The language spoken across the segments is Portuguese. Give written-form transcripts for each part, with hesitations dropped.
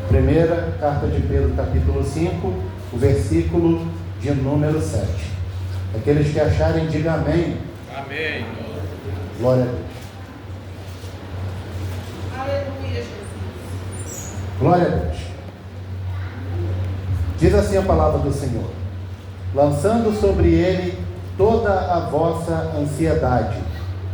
Primeira carta de Pedro, capítulo 5, o versículo de número 7. Aqueles que acharem, digam amém. Amém. Glória a Deus. Aleluia, Jesus. Glória a Deus. Diz assim a palavra do Senhor: lançando sobre ele toda a vossa ansiedade,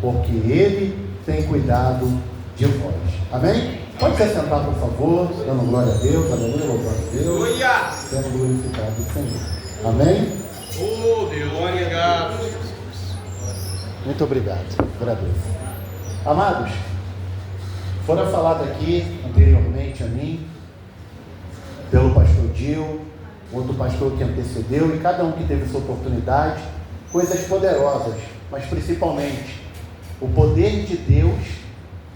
porque ele tem cuidado de vós. Amém? Pode se assentar, por favor, dando glória a Deus, aleluia, louvando a Deus, sendo glorificado o Senhor. Amém? Oh, Deus, obrigado. Muito obrigado, agradeço. Amados, fora falado aqui anteriormente a mim, pelo pastor Gil, outro pastor que antecedeu, e cada um que teve sua oportunidade, coisas poderosas, mas principalmente o poder de Deus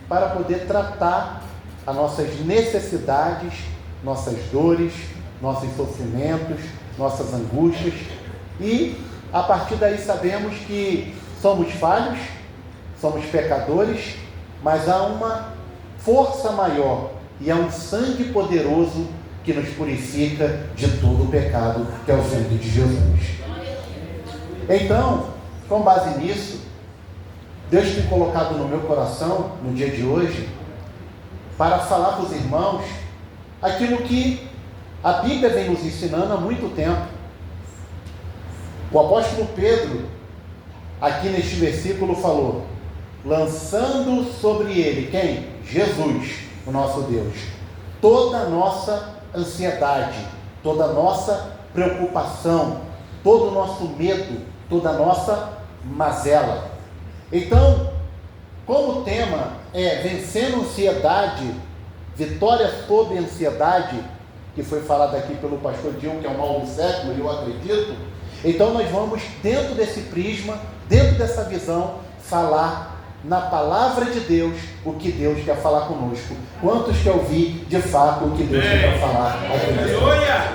para poder tratar as nossas necessidades, nossas dores, nossos sofrimentos, nossas angústias, e a partir daí sabemos que somos falhos, somos pecadores, mas há uma força maior e há um sangue poderoso que nos purifica de todo o pecado, que é o sangue de Jesus. Então, com base nisso, Deus tem colocado no meu coração, no dia de hoje, para falar para os irmãos aquilo que a Bíblia vem nos ensinando há muito tempo. O apóstolo Pedro, aqui neste versículo, falou: lançando sobre ele, quem? Jesus, o nosso Deus, toda a nossa ansiedade, toda a nossa preocupação, todo o nosso medo, toda a nossa mazela. Então, como o tema é vencendo a ansiedade, vitória sobre a ansiedade, que foi falado aqui pelo pastor Gil, que é o mal do século, e eu acredito, então nós vamos, dentro desse prisma, dentro dessa visão, falar na palavra de Deus o que Deus quer falar conosco. Quantos quer ouvir de fato o que Deus quer falar? Aleluia!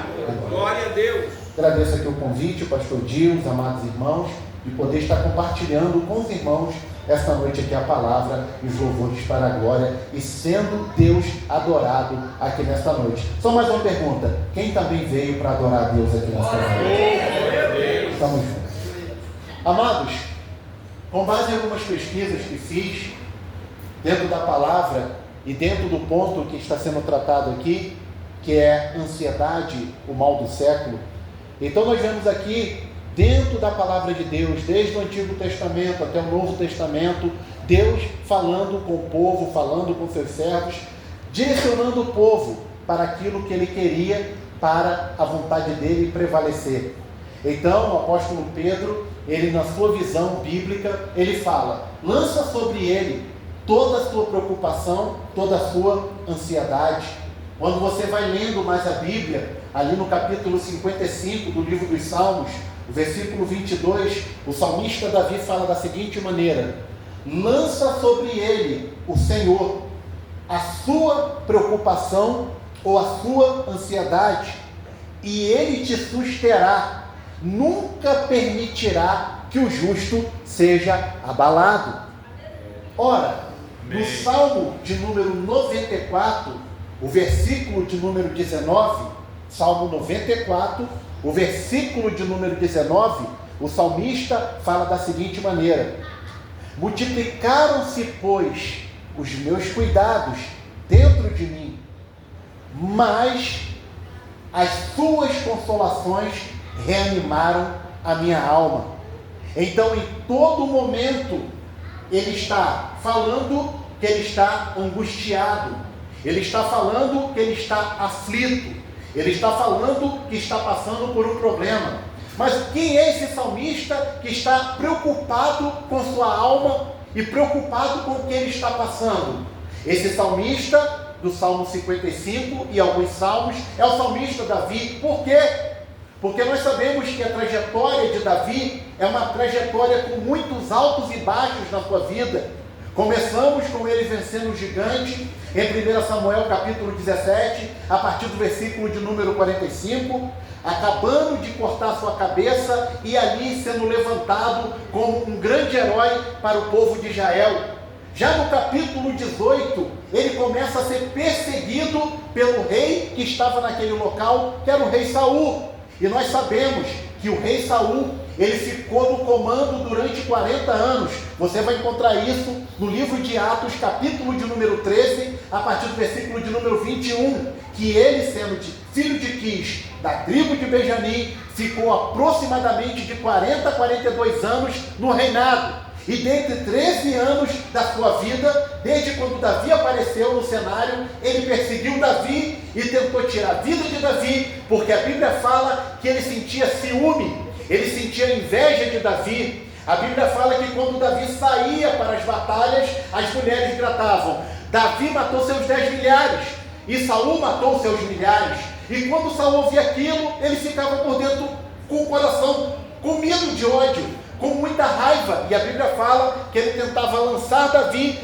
Glória a Deus! Agradeço aqui o convite, o pastor Gil, os amados irmãos, de poder estar compartilhando com os irmãos esta noite aqui a palavra e os louvores para a glória e sendo Deus adorado aqui nesta noite. Só mais uma pergunta: quem também veio para adorar a Deus aqui nesta noite? Estamos juntos. Amados, com base em algumas pesquisas que fiz dentro da palavra e dentro do ponto que está sendo tratado aqui, que é ansiedade, o mal do século, então nós vemos aqui dentro da palavra de Deus, desde o Antigo Testamento até o Novo Testamento, Deus falando com o povo, falando com seus servos, direcionando o povo para aquilo que ele queria, para a vontade dele prevalecer. Então o apóstolo Pedro, ele na sua visão bíblica, ele fala: lança sobre ele toda a sua preocupação, toda a sua ansiedade. Quando você vai lendo mais a Bíblia, ali no capítulo 55 do livro dos Salmos, o versículo 22, o salmista Davi fala da seguinte maneira: lança sobre ele, o Senhor, a sua preocupação ou a sua ansiedade, e ele te susterá, nunca permitirá que o justo seja abalado. Ora, no Salmo de número 94, o versículo de número 19, Salmo 94, o versículo de número 19, o salmista fala da seguinte maneira: multiplicaram-se, pois, os meus cuidados dentro de mim, mas as suas consolações reanimaram a minha alma. Então, em todo momento, ele está falando que ele está angustiado, ele está falando que ele está aflito, ele está falando que está passando por um problema. Mas quem é esse salmista que está preocupado com sua alma e preocupado com o que ele está passando? Esse salmista do Salmo 55 e alguns salmos é o salmista Davi. Por quê? Porque nós sabemos que a trajetória de Davi é uma trajetória com muitos altos e baixos na sua vida. Começamos com ele vencendo o gigante em 1 Samuel capítulo 17, a partir do versículo de número 45, acabando de cortar sua cabeça e ali sendo levantado como um grande herói para o povo de Israel. Já no capítulo 18, ele começa a ser perseguido pelo rei que estava naquele local, que era o rei Saul. E nós sabemos que o rei Saul, ele ficou no comando durante 40 anos. Você vai encontrar isso no livro de Atos, capítulo de número 13, a partir do versículo de número 21, que ele, sendo filho de Quis, da tribo de Benjamim, ficou aproximadamente de 40 a 42 anos no reinado. E dentre 13 anos da sua vida, desde quando Davi apareceu no cenário, ele perseguiu Davi e tentou tirar a vida de Davi, porque a Bíblia fala que ele sentia ciúme, ele sentia inveja de Davi. A Bíblia fala que quando Davi saía para as batalhas, as mulheres gritavam: Davi matou seus 10 milhares e Saul matou seus milhares. E quando Saul ouvia aquilo, ele ficava por dentro com o coração comido de ódio, com muita raiva. E a Bíblia fala que ele tentava lançar Davi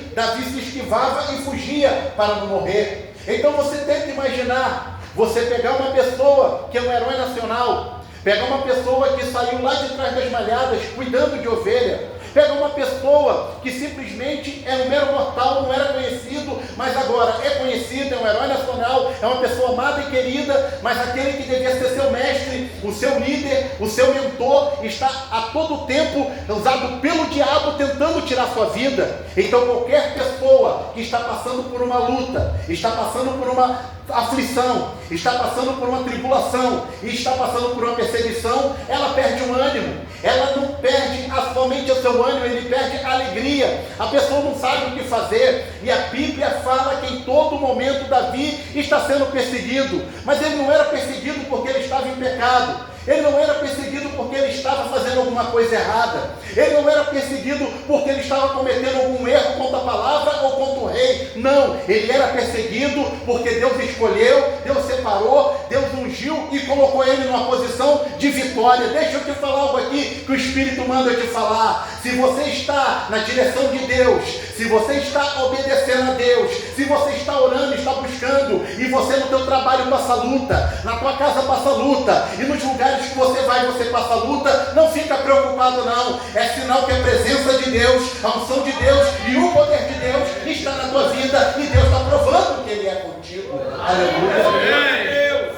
se esquivava e fugia para não morrer. Então você tenta imaginar, você pegar uma pessoa que é um herói nacional, pegar uma pessoa que saiu lá de trás das malhadas cuidando de ovelha, pega uma pessoa que simplesmente é um mero mortal, não era conhecido, mas agora é conhecido, é um herói nacional, é uma pessoa amada e querida, mas aquele que devia ser seu mestre, o seu líder, o seu mentor, está a todo tempo usado pelo diabo tentando tirar sua vida. Então qualquer pessoa que está passando por uma luta, está passando por uma aflição, está passando por uma tribulação, e está passando por uma perseguição, ela perde o ânimo. Ela não perde somente o seu ânimo, ele perde a alegria. A pessoa não sabe o que fazer. E a Bíblia fala que em todo momento Davi está sendo perseguido. Mas ele não era perseguido porque ele estava em pecado. Ele não era perseguido porque ele estava fazendo alguma coisa errada. Ele não era perseguido porque ele estava cometendo algum erro contra a palavra ou contra o rei. Não, ele era perseguido porque Deus escolheu, Deus separou, Deus ungiu e colocou ele numa posição de vitória. Deixa eu te falar algo aqui que o Espírito manda te falar. Se você está na direção de Deus, se você está obedecendo a Deus, se você está orando, está buscando, e você no teu trabalho passa luta, na tua casa passa luta, e nos lugares que você vai, você passa luta, não fica preocupado não. É sinal que a presença de Deus, a unção de Deus e o poder de Deus está na tua vida, e Deus está provando que Ele é contigo. Aleluia.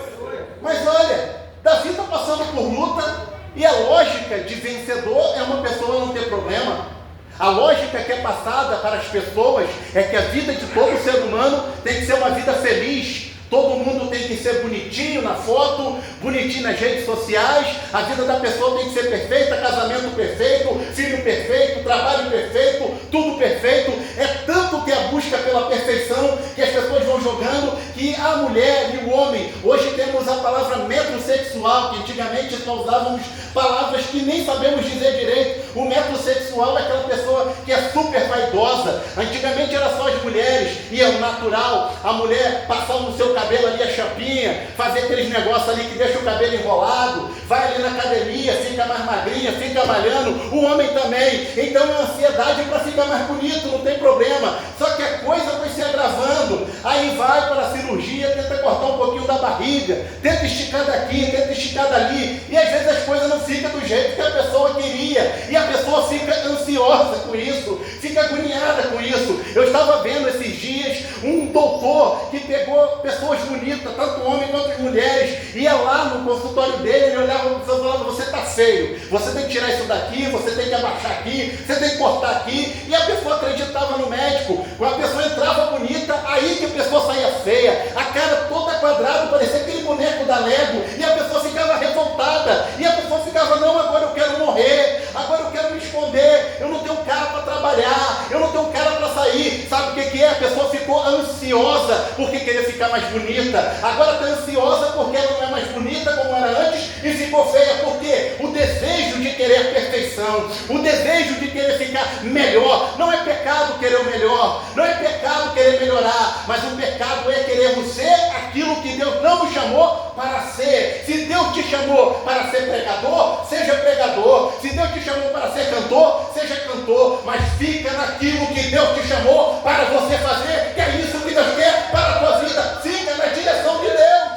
Mas olha, Davi está passando por luta, e a lógica de vencedor é uma pessoa não ter problema. A lógica que é passada para as pessoas é que a vida de todo ser humano tem que ser uma vida feliz. Todo mundo tem que ser bonitinho na foto, bonitinho nas redes sociais. A vida da pessoa tem que ser perfeita, casamento perfeito, filho perfeito, trabalho perfeito, tudo perfeito. É tanto que a busca pela perfeição que as pessoas vão jogando, que a mulher e o homem, hoje temos a palavra metrosexual, que antigamente nós usávamos palavras que nem sabemos dizer direito. O metrosexual é aquela pessoa que é super vaidosa. Antigamente era só as mulheres, e é o natural, a mulher passar no seu cabelo ali, a chapinha, fazer aqueles negócios ali que deixa o cabelo enrolado, vai ali na academia, fica mais magrinha, fica malhando, o homem também. Então é ansiedade para ficar mais bonito, não tem problema. Só que a coisa vai se agravando, aí vai para a cirurgia, tenta cortar um pouquinho da barriga, tenta esticar daqui, tenta esticar dali, e às vezes as coisas não ficam do jeito que a pessoa queria, e a pessoa fica ansiosa com isso, fica agoniada com isso. Eu estava vendo esses dias um doutor que pegou pessoas bonitas, tanto homens quanto mulheres, ia lá no consultório dele, ele olhava para a pessoa e falava: você está feio, você tem que tirar isso daqui, você tem que abaixar aqui, você tem que cortar aqui. E a pessoa acreditava no médico. Quando a pessoa entrava bonita, aí que a pessoa saía feia, a cara toda quadrada, parecia aquele boneco da Lego, e a pessoa ficava revoltada, e a pessoa ficava: não, agora eu quero morrer, agora eu quero me esconder, eu não tenho cara para trabalhar, eu não tenho cara para sair. Sabe o que é? A pessoa ficou ansiosa porque queria ficar mais bonita, agora está ansiosa porque ela não é mais bonita como era antes e ficou feia. Por quê? O desejo de querer a perfeição, o desejo de querer ficar melhor. Não é pecado querer o melhor, não é pecado querer melhorar, mas o pecado é querermos ser aquilo que Deus não nos chamou para ser. Se Deus te chamou para ser pregador, seja pregador. Se Deus te chamou para ser cantor, seja cantor, mas fica naquilo que Deus te chamou para você fazer, que é isso que Deus quer para a tua vida. Fica na direção de Deus.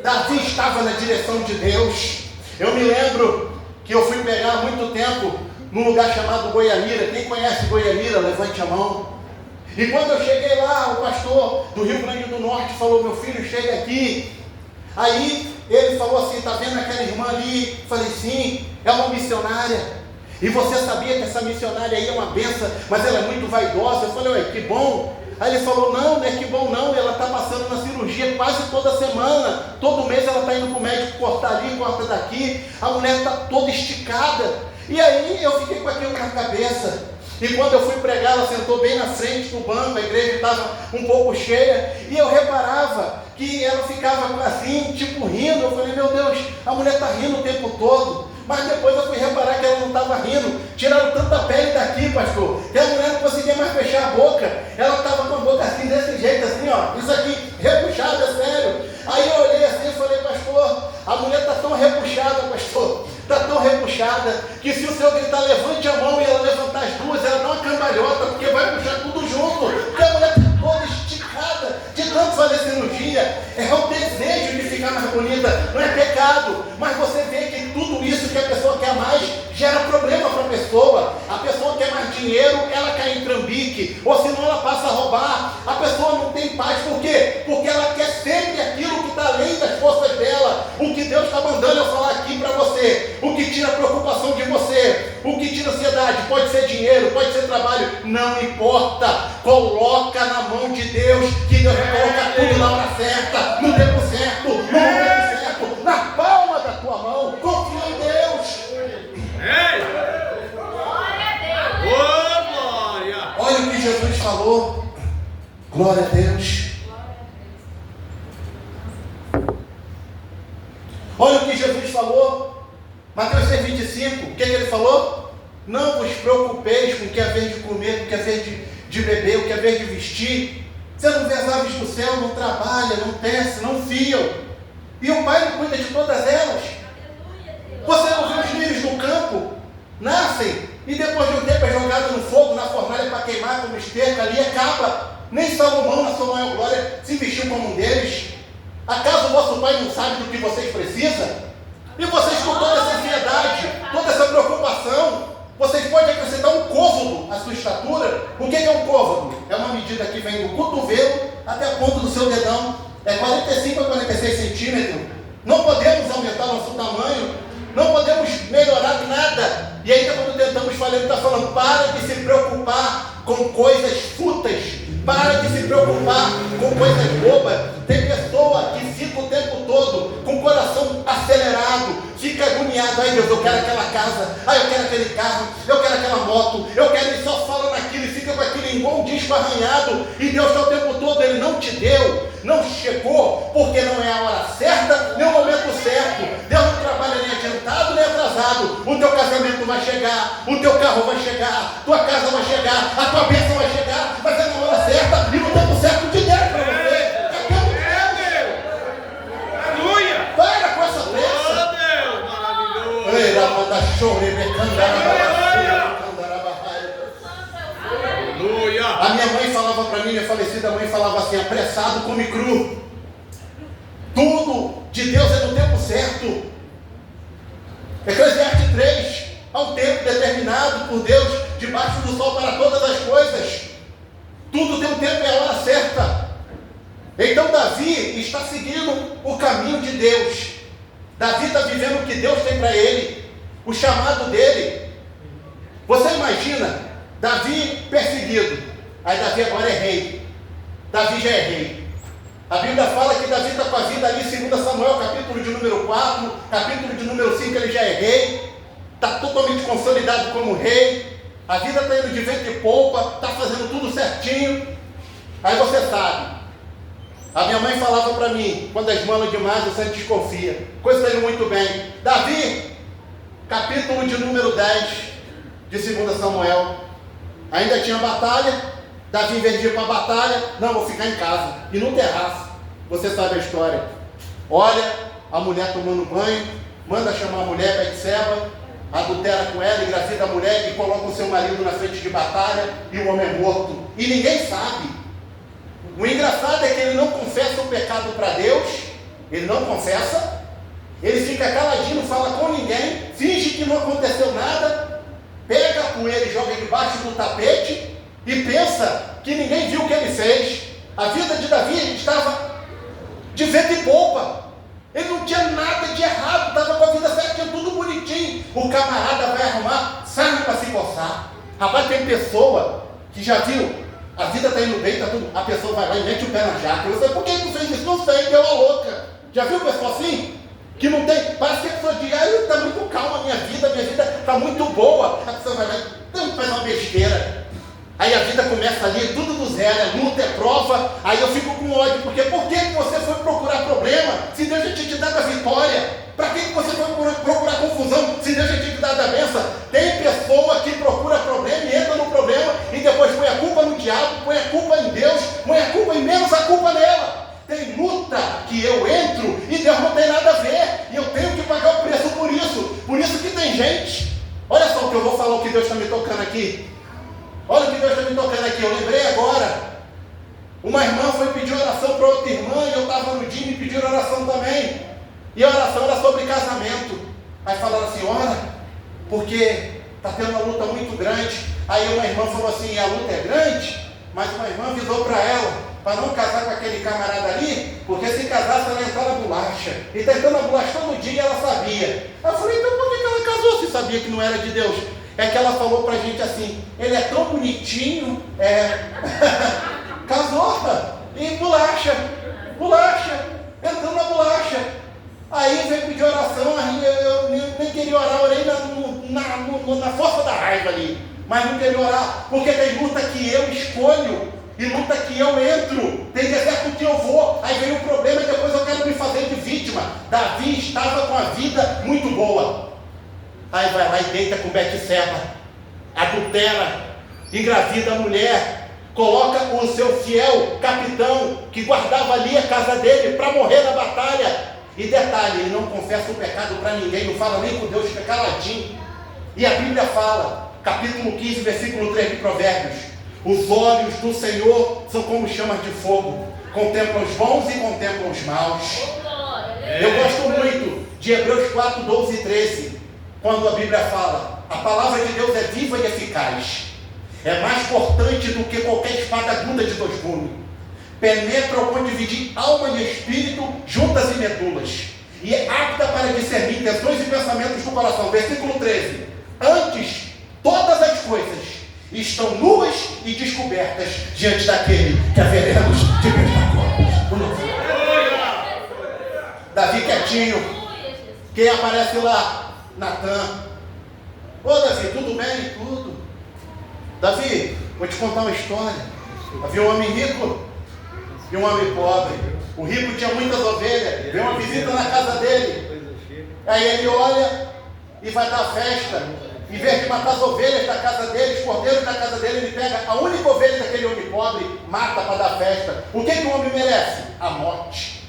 Davi estava na direção de Deus. Eu me lembro que eu fui pegar há muito tempo num lugar chamado Goiamira. Quem conhece Goiamira, levante a mão. E quando eu cheguei lá, o pastor do Rio Grande do Norte falou: meu filho, chega aqui. Aí ele falou assim: está vendo aquela irmã ali? Falei: sim, é uma missionária. E você sabia que essa missionária aí é uma benção, mas ela é muito vaidosa? Eu falei: ué, que bom. Aí ele falou: não é que bom não, ela está passando na cirurgia quase toda semana, todo mês ela está indo para o médico cortar ali, corta daqui, a mulher está toda esticada. E aí eu fiquei com aquilo na cabeça. E quando eu fui pregar, ela sentou bem na frente do banco, a igreja estava um pouco cheia, e eu reparava que ela ficava assim, tipo rindo. Eu falei: meu Deus, a mulher está rindo o tempo todo. Mas depois eu fui reparar que ela não estava rindo. Tiraram tanta pele daqui, pastor, que a mulher não conseguia mais fechar a boca. Ela estava com a boca assim, desse jeito, assim, ó, isso aqui, repuxada, sério. Aí eu olhei assim e falei: pastor, a mulher está tão repuxada, pastor, está tão repuxada, que se o senhor gritar levante a mão e ela levantar as duas, ela dá uma cambalhota, porque vai puxar tudo junto. Porque a mulher está toda esticada de tanto fazer cirurgia. É o desejo de ficar mais bonita, não é pecado, mas você vê que tudo isso que a pessoa quer mais gera problema para a pessoa. A pessoa quer mais dinheiro, ela cai em trambique, ou senão ela passa a roubar. A pessoa não tem paz, por quê? Porque ela quer sempre aquilo que está além das forças dela. O que Deus está mandando eu falar aqui para você, o que tira a preocupação de você, o que tira a ansiedade, pode ser dinheiro, pode ser trabalho, não importa. Coloca na mão de Deus, que Deus vai colocar tudo na hora certa, no tempo certo, no momento certo, na palma da tua mão. Confia em Deus. Ei! Glória a Deus! Ô, glória! Olha o que Jesus falou. Glória a Deus. Olha o que Jesus falou. Mateus 6,25. O que ele falou? Não vos preocupeis com o que é vez de comer, com o que é vez de beber, o que é vez de vestir. Você não vê as aves do céu, não trabalha, não tece, não fiam. E o Pai não cuida de todas elas. Você não vê os lírios do campo? Nascem e depois de um tempo é jogado no fogo, na fornalha para queimar como esterco, ali acaba. Nem Salomão, na sua maior glória, se vestiu como um deles. Acaso o vosso Pai não sabe do que vocês precisam? E vocês, com toda essa ansiedade, toda essa preocupação, vocês podem acrescentar um côvado à sua estatura. O que é um côvado? É uma medida que vem do cotovelo até a ponta do seu dedão. É 45 a 46 centímetros. Não podemos aumentar nosso tamanho, não podemos melhorar nada. E ainda quando tentamos falar, ele está falando: para de se preocupar com coisas fúteis, para de se preocupar com coisas bobas. Tem pessoa que fica o tempo todo com o coração acelerado, fica agoniado: ai Deus, eu quero aquela casa, ai eu quero aquele carro, eu quero aquela moto, eu quero. Ele só fala naquilo e fica com aquilo igual um disco arranhado. E Deus está o tempo todo, ele não te deu, não chegou, porque não é a hora certa, nem o momento certo. Deus não trabalha nem adiantado nem atrasado. O teu casamento vai chegar, o teu carro vai chegar, tua casa vai chegar, a tua bênção vai chegar, vai ser na hora certa e no tempo certo de Deus para você. Aleluia! Para com essa pressa. Oh, Deus, maravilhoso! Aleluia! A minha mãe falava para mim, minha falecida mãe falava assim: apressado come cru. Tudo de Deus é no tempo certo. Eclesiastes 3, há um tempo determinado por Deus debaixo do sol para todas as coisas. Tudo tem um tempo e a hora certa. Então Davi está seguindo o caminho de Deus. Davi está vivendo o que Deus tem para ele, o chamado dele. Você imagina Davi perseguido, aí Davi agora é rei. Davi já é rei. A Bíblia fala que Davi está com a vida ali, 2 Samuel, capítulo de número 4, capítulo de número 5, ele já é rei, está totalmente consolidado como rei, a vida está indo de vento e polpa, está fazendo tudo certinho. Aí você sabe, a minha mãe falava para mim, quando as malas demais você desconfia, coisa está indo muito bem. Davi, capítulo de número 10, de 2 Samuel, ainda tinha batalha. Davi, em vez de ir para a batalha, não, vou ficar em casa, e no terraço. Você sabe a história. Olha a mulher tomando banho, manda chamar a mulher, Betseba, adultera com ela, engravida a mulher e coloca o seu marido na frente de batalha, e o homem é morto, e ninguém sabe. O engraçado é que ele não confessa o pecado para Deus, ele não confessa, ele fica caladinho, não fala com ninguém, finge que não aconteceu nada. pega a poeira e joga debaixo do tapete e pensa que ninguém viu o que ele fez. A vida de Davi estava de vento e polpa. Ele não tinha nada de errado, estava com a vida certinha, tudo bonitinho. O camarada vai arrumar sarna para se coçar. Rapaz, tem pessoa que já viu, a vida está indo bem, está tudo. A pessoa vai lá e mete o pé na jaca. Eu sei, por que não fez isso? Não sei, deu uma louca. Já viu pessoa assim? Que não tem, parece que a pessoa diz, está muito calma a minha vida está muito boa. A pessoa vai lá e faz uma besteira. Aí a vida começa ali, tudo do zero, é luta, é prova. Aí eu fico com ódio, porque por que você foi procurar problema se Deus já tinha te dado a vitória? Para que você foi procurar confusão se Deus já tinha te dado a bênção? Tem pessoa que procura problema e entra no problema e depois põe a culpa no diabo, põe a culpa em Deus, põe a culpa em menos a culpa nela. Tem luta que eu entro e Deus não tem nada a ver, e eu tenho que pagar o preço por isso. Por isso que tem gente, olha só o que eu vou falar, o que Deus está me tocando aqui. Olha o que Deus está me tocando aqui, eu lembrei agora. Uma irmã foi pedir oração para outra irmã, e eu estava no dia e me pediram oração também. E a oração era sobre casamento. Aí falaram assim, ora, porque está tendo uma luta muito grande. Aí uma irmã falou assim, a luta é grande, mas uma irmã avisou para ela, para não casar com aquele camarada ali, porque se casasse ela ia entrar na bolacha. E está entrando na bolacha todo dia e ela sabia. Eu falei, então por que ela casou se sabia que não era de Deus? É que ela falou pra gente assim, ele é tão bonitinho, casou, e bolacha, entrando na bolacha. Aí veio pedir oração, eu nem queria orar, orei na força da raiva ali, mas não queria orar, porque tem luta que eu escolho, e luta que eu entro, tem deserto que eu vou, aí vem o problema e depois eu quero me fazer de vítima. Davi estava com a vida muito boa. Aí vai lá e deita com Betseba, adultera, engravida a mulher, coloca o seu fiel capitão, que guardava ali a casa dele, para morrer na batalha. E detalhe, ele não confessa o pecado para ninguém, não fala nem com Deus, fica caladinho. E a Bíblia fala, capítulo 15, versículo 3 de Provérbios, os olhos do Senhor são como chamas de fogo, contemplam os bons e contemplam os maus. Eu gosto muito de Hebreus 4, 12 e 13, quando a Bíblia fala, a palavra de Deus é viva e eficaz, é mais cortante do que qualquer espada aguda de 2 gumes, penetra ao ponto de dividir alma e espírito, juntas e medulas, e é apta para discernir intenções e pensamentos do coração. Versículo 13, antes todas as coisas estão nuas e descobertas diante daquele que haveremos de misericórdia. Davi quietinho, quem aparece lá? Natan. Ô Davi, tudo bem? Tudo. Davi, vou te contar uma história. Havia um homem rico e um homem pobre. O rico tinha muitas ovelhas, veio uma visita na casa dele. Aí ele olha e vai dar festa. Em vez de matar as ovelhas da casa dele, os cordeiros da casa dele, ele pega a única ovelha daquele homem pobre, mata para dar festa. O que o homem merece? A morte.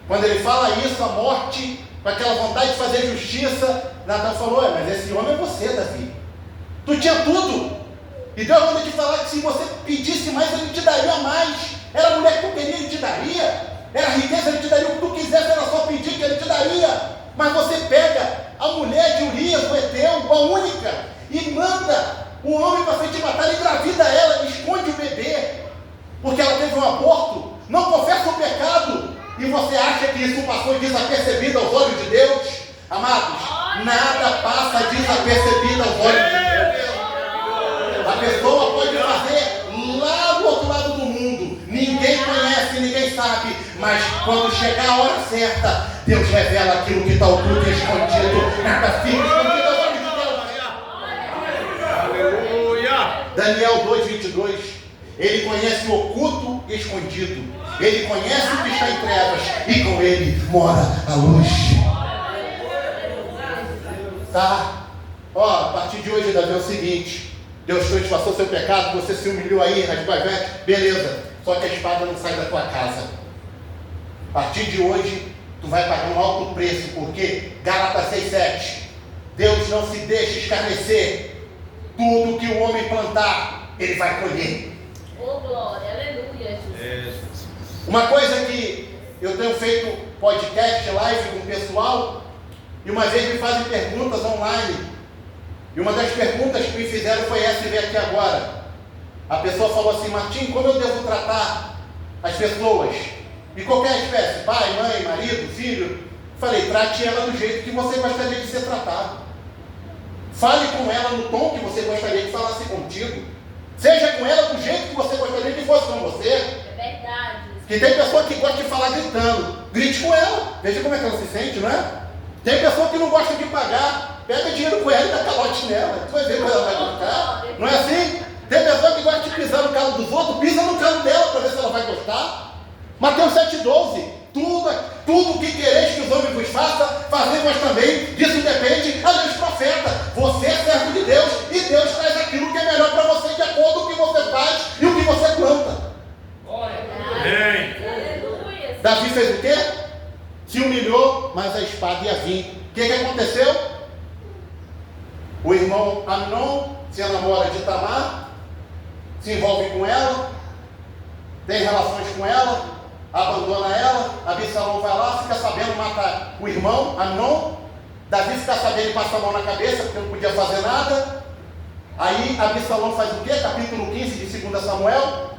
Quando ele fala isso, a morte, com aquela vontade de fazer justiça, Natan falou, mas esse homem é você, Davi. Tu tinha tudo. E Deus manda te falar que se você pedisse mais, ele te daria mais. Era a mulher que tu queria, ele te daria. Era a riqueza, ele te daria. O que tu quisesse, era só pedir que ele te daria. Mas você pega a mulher de Urias, o Eteu, a única, e manda o homem para frente matar, engravida ela, esconde o bebê, porque ela teve um aborto, não confessa o pecado, e você acha que isso passou desapercebido aos olhos de Deus? Amados, nada passa desapercebido aos olhos de Deus. A pessoa pode fazer lá do outro lado do mundo, ninguém conhece, ninguém sabe, mas quando chegar a hora certa, Deus revela aquilo que está oculto e escondido. Nada fica escondido aos olhos de Deus. Aleluia. Daniel 2:22. Ele conhece o oculto e escondido. Ele conhece o que está em trevas e com ele mora a luz. Tá? Ó, a partir de hoje, Davi, é o seguinte: Deus transpassou seu pecado, você se humilhou aí, beleza. Só que a espada não sai da tua casa. A partir de hoje, tu vai pagar um alto preço, porque Gálatas 6:7, Deus não se deixa escarnecer. Tudo que o homem plantar, ele vai colher. Oh, glória, aleluia, Jesus. Uma coisa que eu tenho feito podcast, live com o pessoal, e uma vez me fazem perguntas online. E uma das perguntas que me fizeram foi essa e veio aqui agora. A pessoa falou assim: Martim, como eu devo tratar as pessoas? De qualquer espécie, pai, mãe, marido, filho. Falei, trate ela do jeito que você gostaria de ser tratado. Fale com ela no tom que você gostaria que falasse contigo. Seja com ela do jeito que você gostaria que fosse com você. É verdade. Que tem pessoa que gosta de falar gritando. Grite com ela. Veja como é que ela se sente, não é? Tem pessoa que não gosta de pagar. Pega dinheiro com ela e dá calote nela. Tu vai ver como ela vai gostar. Não é assim? Tem pessoa que gosta de pisar no calo dos outros. Pisa no calo dela para ver se ela vai gostar. Mateus 7,12. Tudo que quereis que os homens vos façam, fazer vós também. Disso depende a lei dos profetas. Você é servo de Deus e Deus traz aquilo que é melhor para você de acordo com o que você faz e o que você planta. Aleluia. Davi fez o quê? Se humilhou, mas a espada ia vir. O que aconteceu? O irmão Amnon se enamora de Tamar, se envolve com ela, tem relações com ela, abandona ela. Absalão vai lá, fica sabendo, mata o irmão Amnon. Davi fica sabendo e passa a mão na cabeça, porque não podia fazer nada. Aí Absalão faz o quê? Capítulo 15 de 2 Samuel.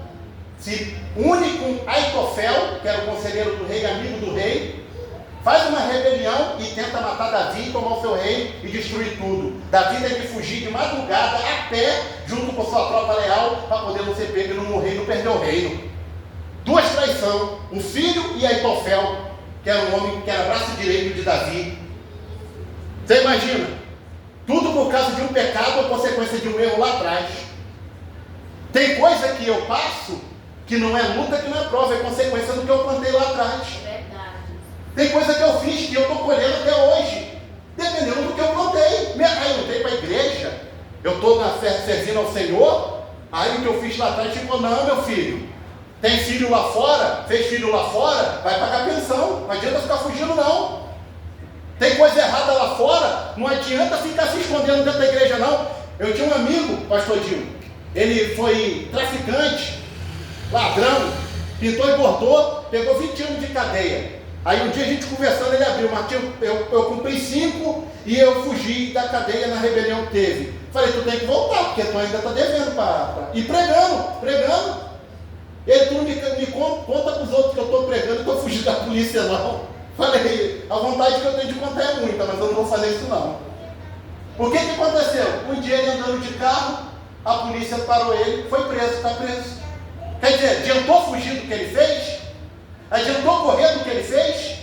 Se une com Aitofel, que era o conselheiro do rei, amigo do rei, faz uma rebelião e tenta matar Davi, tomar o seu rei e destruir tudo. Davi tem que fugir de madrugada a pé, junto com sua tropa leal, para poder não ser pego e não morrer e não perder o reino. Duas traições, o filho e Aitofel, que era um homem que era braço direito de Davi. Você imagina? Tudo por causa de um pecado ou consequência de um erro lá atrás. Tem coisa que eu passo que não é luta, que não é prova, é consequência do que eu plantei lá atrás. É verdade. Tem coisa que eu fiz que eu estou colhendo até hoje, dependendo do que eu plantei. Aí eu entrei para a igreja, eu estou servindo ao Senhor, aí o que eu fiz lá atrás ficou: não, meu filho, tem filho lá fora, fez filho lá fora, vai pagar pensão, não adianta ficar fugindo não. Tem coisa errada lá fora, não adianta ficar se escondendo dentro da igreja não. Eu tinha um amigo, pastor Dil, ele foi traficante, ladrão, pintou e bordou, pegou 20 anos de cadeia. Aí um dia a gente conversando, ele abriu: Martinho, eu cumpri 5 e eu fugi da cadeia na rebelião que teve. Falei: tu tem que voltar, porque tu ainda está devendo e pregando. Ele: tu não me conta para os outros que eu estou pregando e estou fugindo da polícia não. Falei: a vontade que eu tenho de contar é muita, mas eu não vou fazer isso não. O que aconteceu? Um dia ele andando de carro, a polícia parou ele, foi preso, está preso. Quer dizer, adiantou fugir do que ele fez? Adiantou correr do que ele fez?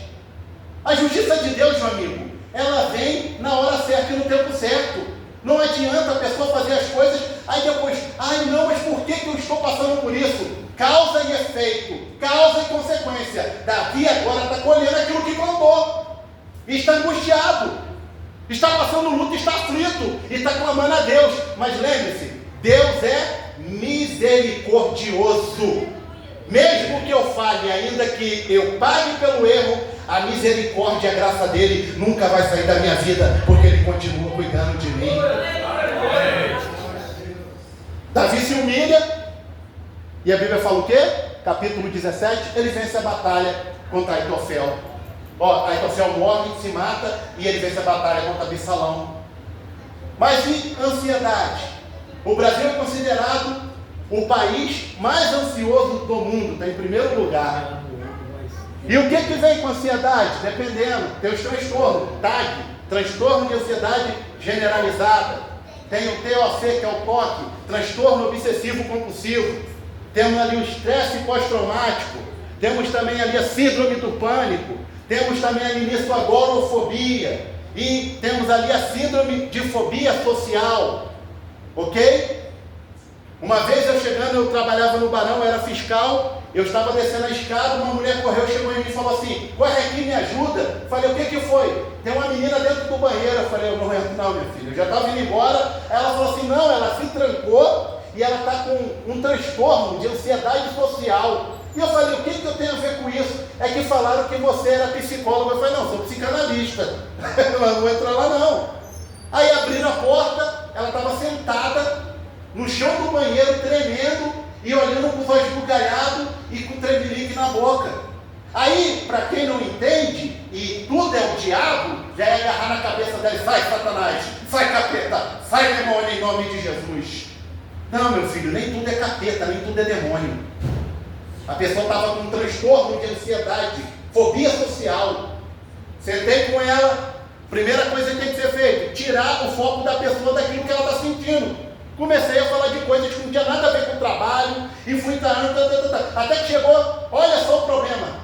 A justiça de Deus, meu amigo, ela vem na hora certa e no tempo certo. Não adianta a pessoa fazer as coisas, aí depois: ai não, mas por que eu estou passando por isso? Causa e efeito, causa e consequência. Davi agora está colhendo aquilo que plantou, está angustiado, está passando luta, está aflito e está clamando a Deus. Mas lembre-se, Deus é misericordioso. Mesmo que eu falhe, ainda que eu pague pelo erro, a misericórdia e a graça dele nunca vai sair da minha vida, porque ele continua cuidando de mim. Davi se humilha, e a Bíblia fala o quê? Capítulo 17, ele vence a batalha contra Aitofel. Aitofel morre, se mata, e ele vence a batalha contra Absalão. Mas e ansiedade? O Brasil é considerado o país mais ansioso do mundo, está em primeiro lugar. E o que vem com ansiedade? Dependendo, tem os transtornos, TAG, transtorno de ansiedade generalizada. Tem o TOC, que é o TOC, transtorno obsessivo compulsivo. Temos ali o estresse pós-traumático, temos também ali a síndrome do pânico, temos também ali nisso a agorafobia, e temos ali a síndrome de fobia social, ok? Uma vez eu trabalhava no Barão, eu era fiscal, eu estava descendo a escada, uma mulher correu, chegou em mim e falou assim: corre aqui, me ajuda. Falei: o que foi? Tem uma menina dentro do banheiro. Eu falei: eu não entro não, minha filha, eu já estava indo embora. Ela falou assim: não, ela se trancou e ela está com um transtorno de ansiedade social. E eu falei: o que eu tenho a ver com isso? É que falaram que você era psicóloga. Eu falei: não, sou psicanalista. Eu não vou entrar lá não. Aí abriram a porta, ela estava sentada no chão do banheiro, tremendo e olhando com os olhos bugalhados e com tremelique na boca. Aí, para quem não entende, e tudo é o diabo, já é agarrar na cabeça dele, sai Satanás, sai capeta, sai demônio em nome de Jesus. Não, meu filho, nem tudo é capeta, nem tudo é demônio. A pessoa estava com um transtorno de ansiedade, fobia social. Sentei com ela, primeira coisa que tem que ser feita, tirar o foco da pessoa daquilo que ela está sentindo. Comecei a falar de coisas que não tinha nada a ver com o trabalho, e fui até que chegou, olha só o problema.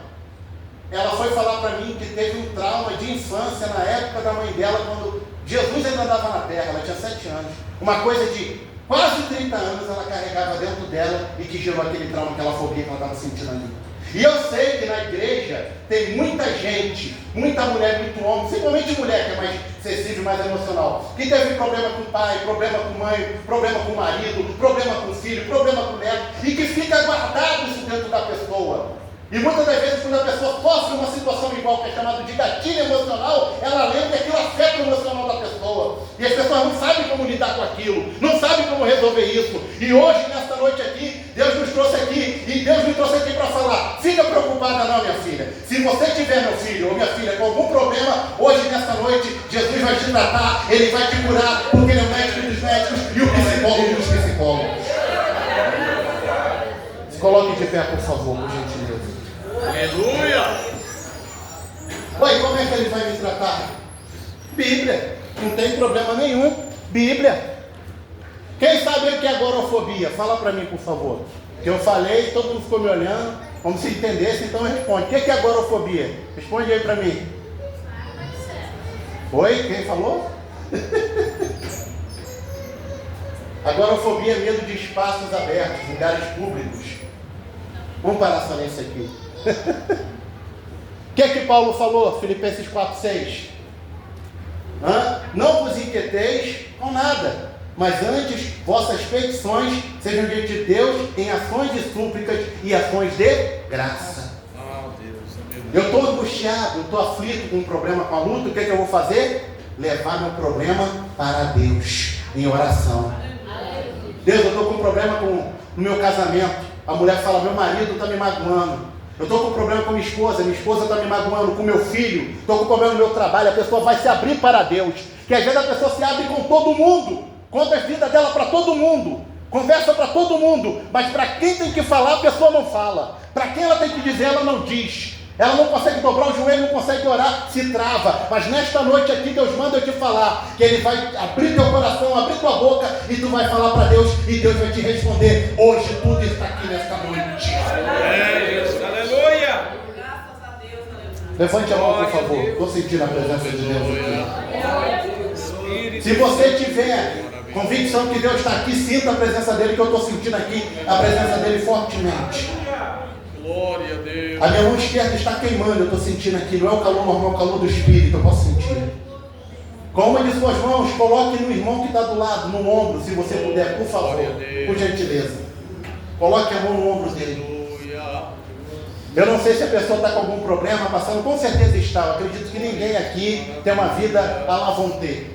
Ela foi falar para mim que teve um trauma de infância na época da mãe dela, quando Jesus ainda andava na terra, ela tinha 7 anos. Uma coisa de quase 30 anos ela carregava dentro dela e que gerou aquele trauma, aquela fobia que ela estava sentindo ali. E eu sei que na igreja tem muita gente, muita mulher, muito homem, principalmente mulher que é mais sensível, mais emocional, que teve problema com o pai, problema com a mãe, problema com o marido, problema com o filho, problema com o neto, e que fica guardado isso dentro da pessoa. E muitas das vezes, quando a pessoa sofre uma situação igual, que é chamado de gatilho emocional, ela lembra que aquilo afeta o emocional da pessoa. E as pessoas não sabem como lidar com aquilo, não sabem como resolver isso. E hoje, nesta noite aqui, Deus nos trouxe aqui, e Deus me trouxe aqui para falar: fica preocupada não, minha filha. Se você tiver, meu filho ou minha filha, com algum problema, hoje, nesta noite, Jesus vai te tratar, Ele vai te curar, porque Ele é o médico dos médicos e o psicólogo dos psicólogos. Se coloque de pé, por favor, por gentileza. Aleluia! Ué, como é que ele vai me tratar? Bíblia, não tem problema nenhum. Bíblia. Quem sabe o que é agorafobia? Fala para mim, por favor. Que eu falei, todo mundo ficou me olhando, como se entendesse, então responde. O que é agorafobia? Responde aí para mim. Oi? Quem falou? Agorafobia é medo de espaços abertos, lugares públicos. Vamos parar só nisso aqui. O que é que Paulo falou? Filipenses 4,6. Não vos inquieteis com nada, mas antes vossas petições sejam diante de Deus em ações de súplicas e ações de graça. Eu estou angustiado, eu estou aflito com um problema, com a luta. O que é que eu vou fazer? Levar meu problema para Deus em oração. Deus, eu estou com um problema no meu casamento. A mulher fala: meu marido está me magoando. Eu estou com problema com minha esposa está me magoando, com meu filho, estou com problema no meu trabalho. A pessoa vai se abrir para Deus, que às vezes a pessoa se abre com todo mundo, conta a vida dela para todo mundo, conversa para todo mundo, mas para quem tem que falar, a pessoa não fala. Para quem ela tem que dizer, ela não diz. Ela não consegue dobrar o joelho, não consegue orar, se trava. Mas nesta noite aqui, Deus manda eu te falar, que Ele vai abrir teu coração, abrir tua boca, e tu vai falar para Deus, e Deus vai te responder. Hoje tudo está aqui nesta noite. Aleluia! Graças a Deus, aleluia. Levante a mão, por favor. Estou sentindo a presença de Deus aqui. Se você tiver convicção que Deus está aqui, sinta a presença dEle, que eu estou sentindo aqui a presença dEle fortemente. Glória a Deus. A minha mão esquerda está queimando, eu estou sentindo aqui. Não é o calor normal, é o calor do Espírito, eu posso sentir. Com uma de suas mãos, coloque no irmão que está do lado, no ombro, se você puder, por favor, por gentileza. Coloque a mão no ombro dele. Eu não sei se a pessoa está com algum problema passando, com certeza está. Eu acredito que ninguém aqui tem uma vida à la vontade.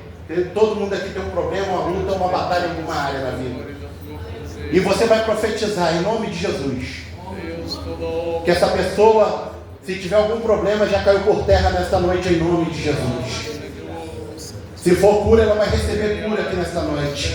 Todo mundo aqui tem um problema, uma luta, uma batalha em alguma área da vida. E você vai profetizar em nome de Jesus que essa pessoa, se tiver algum problema, já caiu por terra nesta noite em nome de Jesus. Se for cura, ela vai receber cura aqui nesta noite.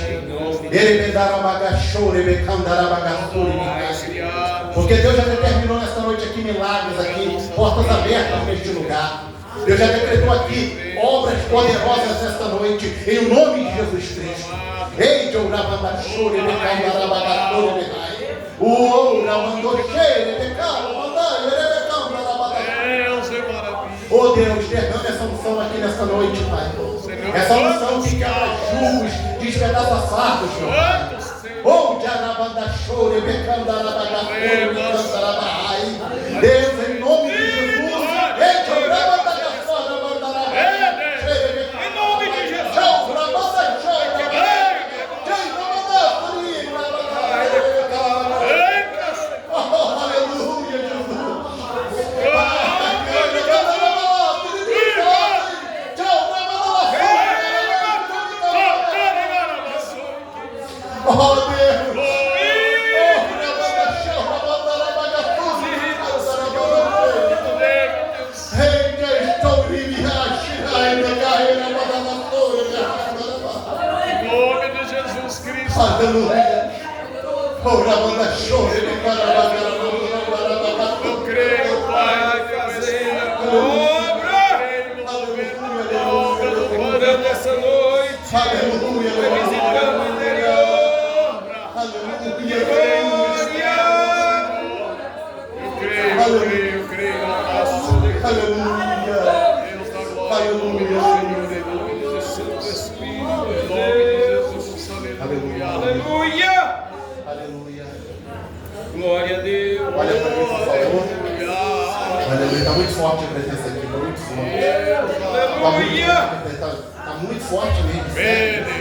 Porque Deus já determinou nesta noite aqui milagres aqui, portas abertas neste lugar. Deus já decretou aqui obras poderosas nesta noite, em nome de Jesus Cristo. Ei, oh Deus, derrame essa unção aqui nesta noite, Pai. Essa unção que quebra julgos, despedaça fardos, meu Pai. Oh, Deus, em nome de Jesus. Em nome de Jesus. Oh Deus! Aleluia. Ora, manda show. Eu creio, Pai, fazendo obra. Obra do Pai nessa noite. Aleluia. Visitando o interior. Aleluia. Eu creio. Aleluia. Deus da glória, em nome do Senhor, em nome de Jesus, Espírito, em nome de Jesus, aleluia. Aleluia. Aleluia. Glória a Deus. Olha para mim, por favor. Aleluia. Aleluia. Está muito forte a presença aqui. Está muito forte. Aleluia. Está muito forte mesmo. Bene.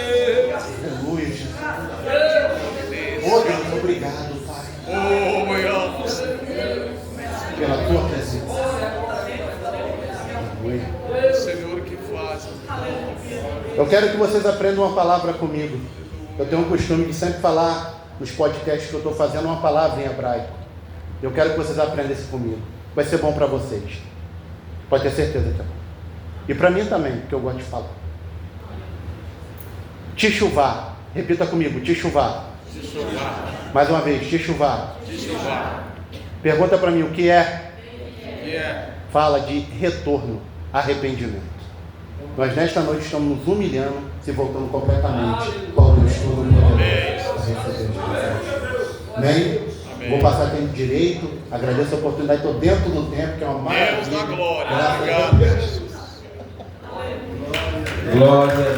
Aleluia, Jesus. Oh, Deus, obrigado, Pai, pela tua presença. Aleluia. Senhor, que faz. Eu quero que vocês aprendam uma palavra comigo. Eu tenho um costume de sempre falar nos podcasts que eu estou fazendo uma palavra em hebraico. Eu quero que vocês aprendam isso comigo. Vai ser bom para vocês. Pode ter certeza que é bom. E para mim também, porque eu gosto de falar. Teshuvá. Repita comigo, Teshuvá. Mais uma vez, Teshuvá. Pergunta para mim o que é? Fala de retorno, arrependimento. Nós nesta noite estamos nos humilhando, se voltando completamente para o Deus Todo-Poderoso. Amém? Vou passar tempo direito, agradeço a oportunidade, estou dentro do tempo, que é uma maravilha. Deus da glória, Graças a obrigado. Deus. Glória a Deus.